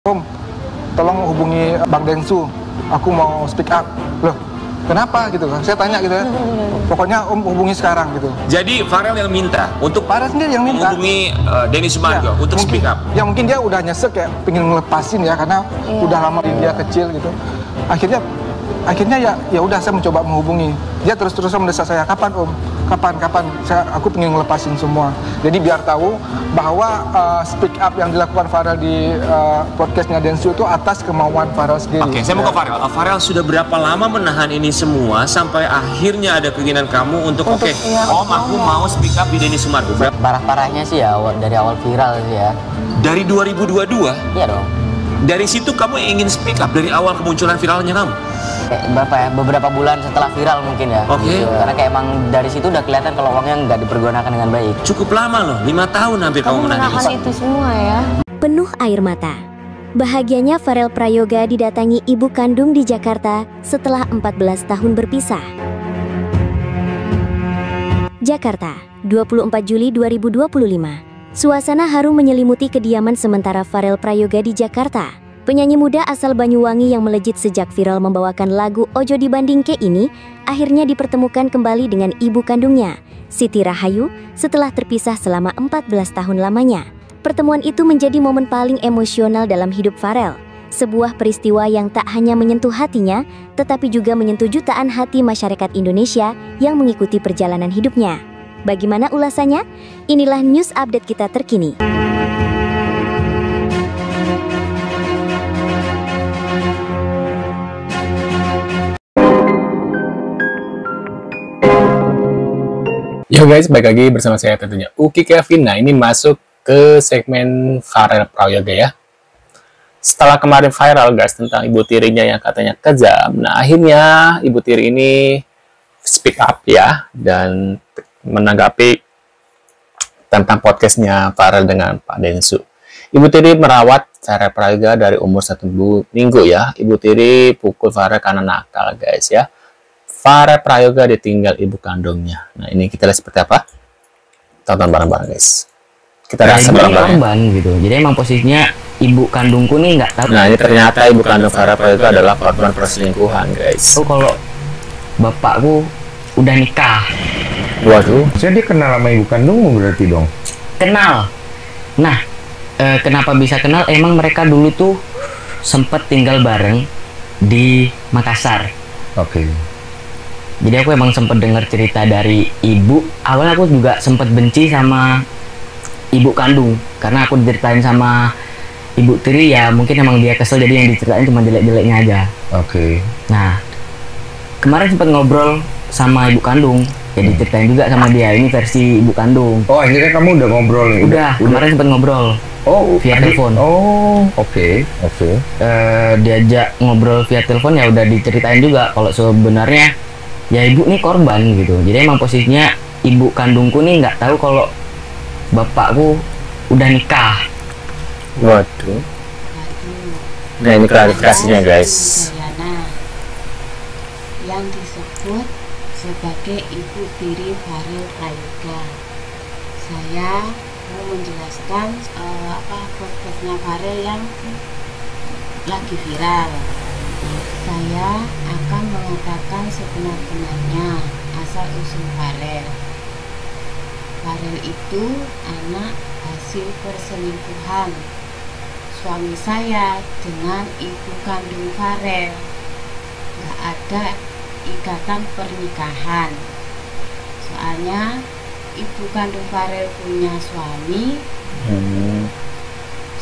Om, tolong hubungi Bang Densu, aku mau speak up. Loh, kenapa gitu kan? Saya tanya gitu ya. Pokoknya Om hubungi sekarang gitu. Jadi Farel yang minta untuk Farel sendiri yang minta menghubungi Denny Sumargo untuk mungkin, speak up. Ya mungkin dia udah nyesek kayak pengen ngelepasin ya karena udah lama dia kecil gitu. Akhirnya ya udah saya mencoba menghubungi. Dia terus-terusan mendesak saya, kapan Om? Kapan? Aku pengen ngelepasin semua. Jadi biar tahu bahwa speak up yang dilakukan Farel di podcastnya Densu itu atas kemauan Farel sendiri. Oke, saya mau ke Farel. Farel sudah berapa lama menahan ini semua sampai akhirnya ada keinginan kamu untuk oke, Om aku mau speak up di Denny Sumargo. Parah-parahnya sih ya dari awal viral sih ya. Dari 2022? Iya dong. Dari situ kamu ingin speak up dari awal kemunculan viralnya kamu? Beberapa bulan setelah viral mungkin ya. Oke. Gitu. Karena kayak emang dari situ udah kelihatan kalau uangnya nggak dipergunakan dengan baik. Cukup lama loh, 5 tahun hampir kamu menahan itu semua ya. Penuh air mata. Bahagianya Farel Prayoga didatangi ibu kandung di Jakarta setelah 14 tahun berpisah. Jakarta, 24 Juli 2025. Suasana haru menyelimuti kediaman sementara Farel Prayoga di Jakarta. Penyanyi muda asal Banyuwangi yang melejit sejak viral membawakan lagu Ojo Dibandingke ini akhirnya dipertemukan kembali dengan ibu kandungnya, Siti Rahayu, setelah terpisah selama 14 tahun lamanya. Pertemuan itu menjadi momen paling emosional dalam hidup Farel. Sebuah peristiwa yang tak hanya menyentuh hatinya, tetapi juga menyentuh jutaan hati masyarakat Indonesia yang mengikuti perjalanan hidupnya. Bagaimana ulasannya? Inilah news update kita terkini. Yo guys, balik lagi bersama saya tentunya Uki Kevin. Nah, ini masuk ke segmen Farel Prayoga ya. Setelah kemarin viral guys tentang ibu tirinya yang katanya kejam. Nah, akhirnya ibu tiri ini speak up ya dan menanggapi tentang podcastnya Farel dengan Pak Densu. Ibu tiri merawat Farel Prayoga dari umur 1 minggu ya. Ibu tiri pukul Farel karena nakal guys ya. Farel Prayoga ditinggal ibu kandungnya. Nah, ini kita lihat seperti apa? Tonton bareng-bareng guys. Kita lihat bareng-bareng. Korban gitu. Jadi emang posisinya ibu kandungku nih nggak tahu. Nah, ini ternyata ibu kandung Farel Prayoga adalah korban perselingkuhan guys. Tahu kalau bapakku udah nikah. Waduh. Jadi kenal sama ibu kandungmu berarti dong? Kenal. Nah, kenapa bisa kenal? Emang mereka dulu tuh sempet tinggal bareng di Makassar. Oke. Jadi aku emang sempet dengar cerita dari ibu. Awalnya aku juga sempet benci sama ibu kandung karena aku diceritain sama ibu tiri ya mungkin emang dia kesel jadi yang diceritain cuma jelek-jeleknya aja. Oke. Nah, kemarin sempet ngobrol sama ibu kandung. Jadi ceritain juga sama dia ini versi ibu kandung. Oh, ini kan kamu udah ngobrol nih. Udah. Kemarin sempet ngobrol. Oh, via telepon. Oh, oke. Diajak ngobrol via telepon ya udah diceritain juga kalau sebenarnya ya ibu nih korban gitu. Jadi emang posisinya ibu kandungku nih nggak tahu kalau bapakku udah nikah. Waduh. Nah, ini klarifikasinya guys. Yang disebut sebagai ibu tiri Farel Prayoga. Saya mau menjelaskan podcastnya Farel yang lagi viral. Saya akan mengatakan sebenar-benarnya asal-usul Farel. Farel itu anak hasil perselingkuhan suami saya dengan ibu kandung Farel. Gak ada ikatan pernikahan. Soalnya ibu kandung Farel punya suami.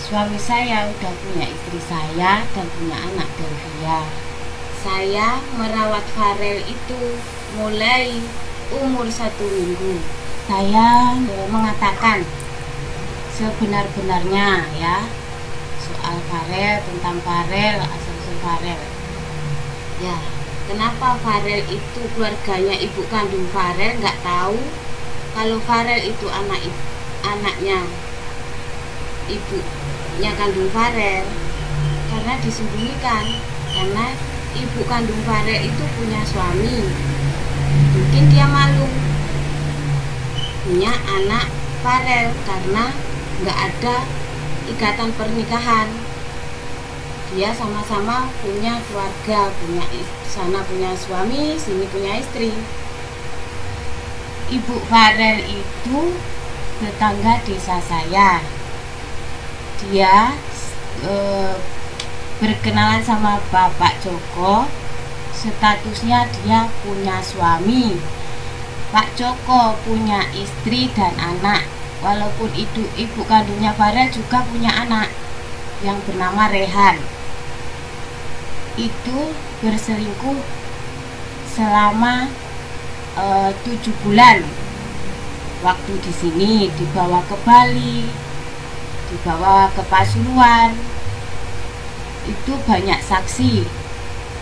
Suami saya udah punya istri saya dan punya anak Delvia. Saya merawat Farel itu mulai umur 1 minggu. Saya mengatakan sebenar-benarnya ya soal Farel, tentang Farel, asal-usul Farel. Ya, kenapa Farel itu keluarganya ibu kandung Farel nggak tahu kalau Farel itu anaknya ibunya kandung Farel? Karena disembunyikan, karena ibu kandung Farel itu punya suami. Mungkin dia malu punya anak Farel karena nggak ada ikatan pernikahan. dia sama-sama punya keluarga, sana punya suami, sini punya istri. Ibu Farel itu tetangga desa saya. Dia berkenalan sama Bapak Joko, statusnya dia punya suami. Pak Joko punya istri dan anak. Walaupun itu ibu kandungnya Farel juga punya anak yang bernama Rehan. Itu berselingkuh selama 7 bulan. Waktu di sini dibawa ke Bali, dibawa ke Pasuruan. Itu banyak saksi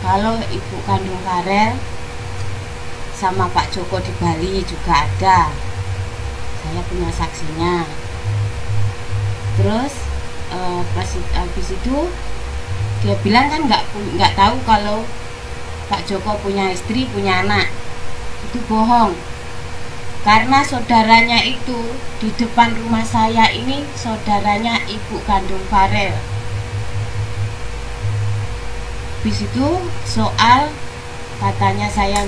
kalau ibu kandung Farel sama Pak Joko di Bali juga ada. Saya punya saksinya. Terus pas habis itu dia bilang kan nggak tahu kalau Pak Joko punya istri, punya anak. Itu bohong. Karena saudaranya itu di depan rumah saya ini saudaranya ibu kandung Farel. Habis itu soal katanya saya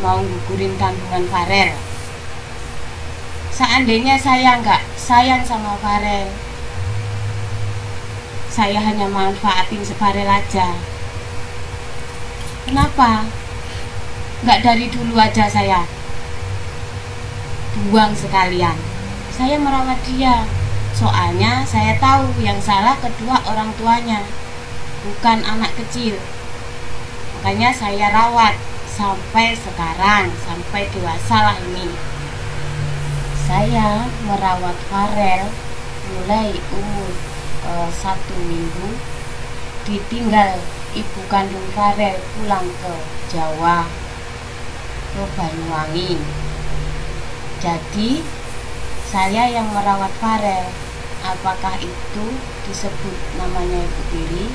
mau gugurin kandungan Farel. Seandainya saya nggak sayang sama Farel, saya hanya manfaatin Farel aja. Kenapa? Nggak dari dulu aja saya buang sekalian. Saya merawat dia. Soalnya saya tahu yang salah kedua orang tuanya, bukan anak kecil. Makanya saya rawat sampai sekarang, sampai dewasa lah ini. Saya merawat Farel mulai umur 1 minggu. Ditinggal ibu kandung Farel pulang ke Jawa, ke Banyuwangi. Jadi saya yang merawat Farel. Apakah itu disebut namanya ibu tiri?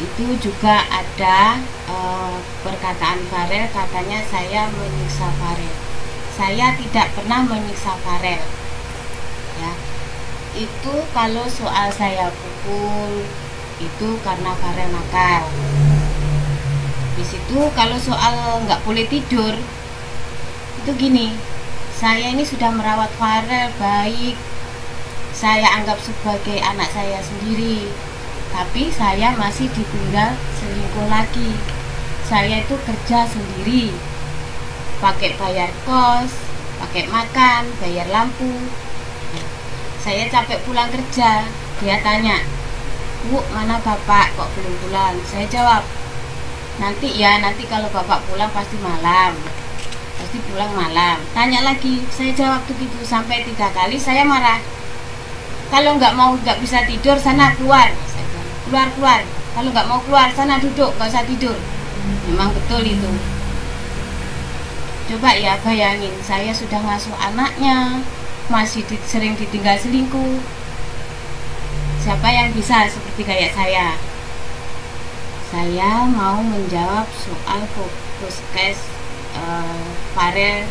Itu juga ada perkataan Farel, katanya saya menyiksa Farel. Saya tidak pernah menyiksa Farel. Ya, itu kalau soal saya pukul itu karena Farel nakal. Di situ kalau soal nggak boleh tidur, itu gini, saya ini sudah merawat Farel baik, saya anggap sebagai anak saya sendiri, tapi saya masih ditinggal selingkuh lagi. Saya itu kerja sendiri, pakai bayar kos, pakai makan, bayar lampu. Saya capek pulang kerja, dia tanya, "Bu, mana bapak kok belum pulang?" Saya jawab, nanti kalau bapak pulang pasti malam, pasti pulang malam. Tanya lagi, saya jawab begitu sampai 3 kali. Saya marah. Kalau nggak bisa tidur, sana keluar. Keluar. Kalau nggak mau keluar, sana duduk, nggak usah tidur. Memang betul itu. Coba ya bayangin, saya sudah ngasuh anaknya, masih sering ditinggal selingkuh. Siapa yang bisa seperti kayak saya? Saya mau menjawab soal puskes Farel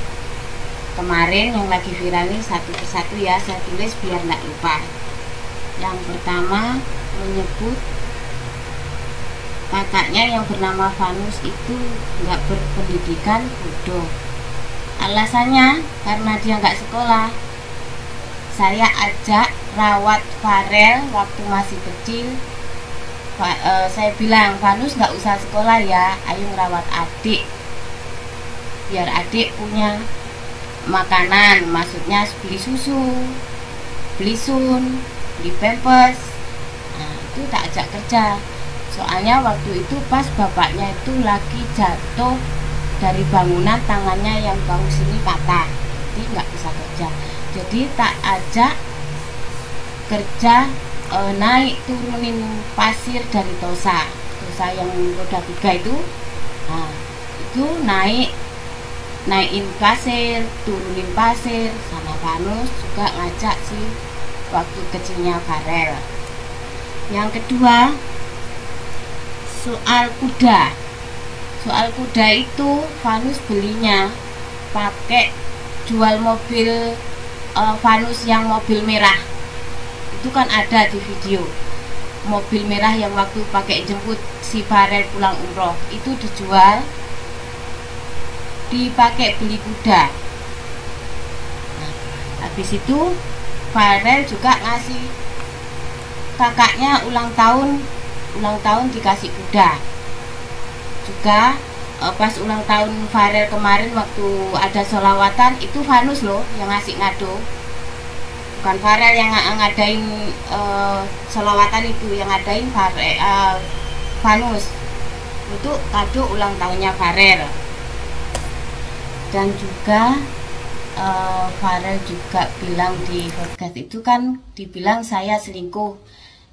kemarin yang lagi viral ini satu persatu ya, saya tulis biar nggak lupa. Yang pertama menyebut kakaknya yang bernama Vanus itu nggak berpendidikan, bodoh. Alasannya karena dia nggak sekolah. Saya ajak rawat Farel waktu masih kecil. Saya bilang, Vanus nggak usah sekolah ya, ayo ngerawat adik, biar adik punya makanan, maksudnya beli susu, beli sun, beli pampers. Nah, itu tak ajak kerja. Soalnya waktu itu pas bapaknya itu lagi jatuh dari bangunan, tangannya yang bahu sini patah, jadi nggak bisa kerja. Jadi tak ajak kerja, naik turunin pasir dari Tosa yang roda 3 itu. Nah, itu naikin pasir, turunin pasir. Sama Vanus juga ngajak sih waktu kecilnya Farel. Yang kedua, soal kuda. Soal kuda itu Vanus belinya pakai jual mobil Vanus yang mobil merah. Itu kan ada di video. mobil merah yang waktu pakai jemput si Farel pulang umroh itu dijual, dipakai beli kuda. Nah, habis itu Farel juga ngasih kakaknya ulang tahun dikasih kuda juga. Pas ulang tahun Farel kemarin waktu ada sholawatan itu Vanus loh yang ngasih ngado, bukan Farel yang ngadain sholawatan, itu yang ngadain Vanus. Itu kado ulang tahunnya Farel. Dan juga Farel juga bilang di podcast itu kan dibilang saya selingkuh,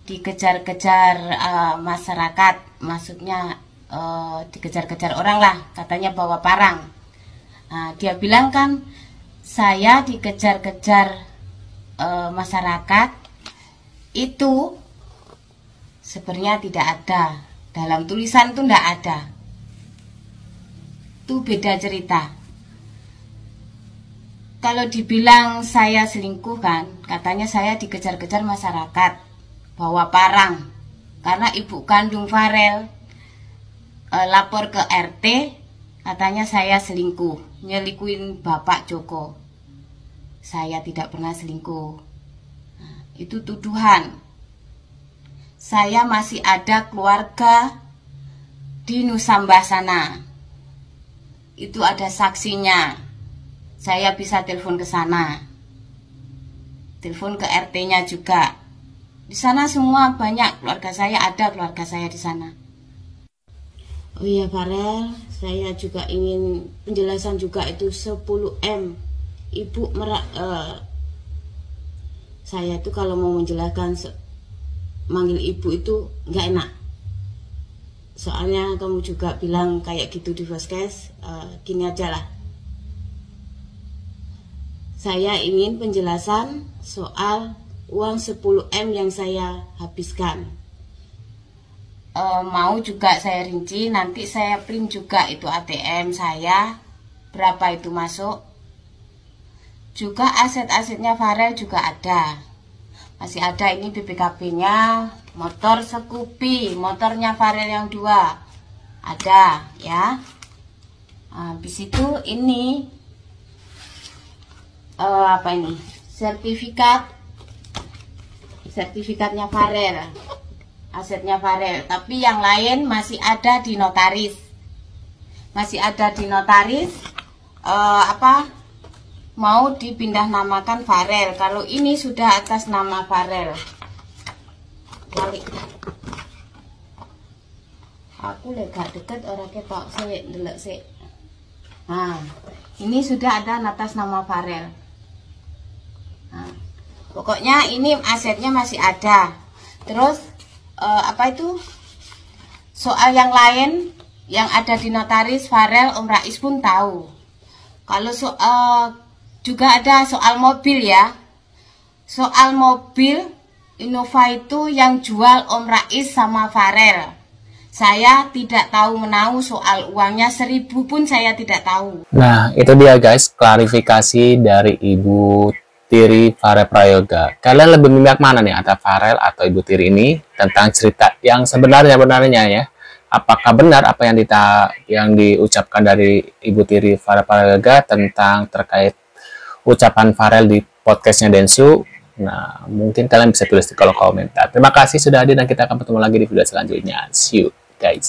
dikejar-kejar masyarakat, maksudnya dikejar-kejar orang lah, katanya bawa parang. Nah, dia bilang kan saya dikejar-kejar masyarakat, itu sebenarnya tidak ada dalam tulisan, itu tidak ada, itu beda cerita. Kalau dibilang saya selingkuh kan, katanya saya dikejar-kejar masyarakat bawa parang karena ibu kandung Farel lapor ke RT, katanya saya selingkuh, nyelikuin Bapak Joko. Saya tidak pernah selingkuh. Nah, itu tuduhan. Saya masih ada keluarga di Nusambasana. Itu ada saksinya. Saya bisa telepon ke sana. Telepon ke RT-nya juga. Di sana semua banyak keluarga saya, ada keluarga saya di sana. Oh iya Farel, saya juga ingin penjelasan juga itu 10M. Ibu saya itu kalau mau menjelaskan manggil ibu itu nggak enak. Soalnya kamu juga bilang kayak gitu di podcast, gini aja lah. Saya ingin penjelasan soal uang 10M yang saya habiskan. Mau juga saya rinci, nanti saya print juga itu ATM saya, berapa itu masuk. Juga aset-asetnya Farel juga ada, masih ada ini BPKB-nya, motor Scoopy, motornya Farel yang 2 ada ya. Habis itu ini apa ini, sertifikatnya Farel, asetnya Farel, tapi yang lain masih ada di notaris, mau dipindah namakan Farel. Kalau ini sudah atas nama Farel. Balik. Aku lega deket orang ketok sik ndelok sik. Nah, ini sudah ada atas nama Farel. Nah, pokoknya ini asetnya masih ada. Terus soal yang lain yang ada di notaris Farel, Om Rais pun tahu. Kalau juga ada soal mobil ya, soal mobil Innova itu yang jual Om Rais sama Farel. Saya tidak tahu menahu soal uangnya, 1000 pun saya tidak tahu. Nah, itu dia guys, klarifikasi dari Ibu Tiri Farel Prayoga. Kalian lebih memihak mana nih, antara Farel atau Ibu Tiri ini tentang cerita yang sebenarnya ya? Apakah benar apa yang diucapkan dari Ibu Tiri Farel Prayoga tentang terkait ucapan Farel di podcastnya Densu? Nah, mungkin kalian bisa tulis di kolom komentar. Terima kasih sudah hadir dan kita akan bertemu lagi di video selanjutnya. See you guys.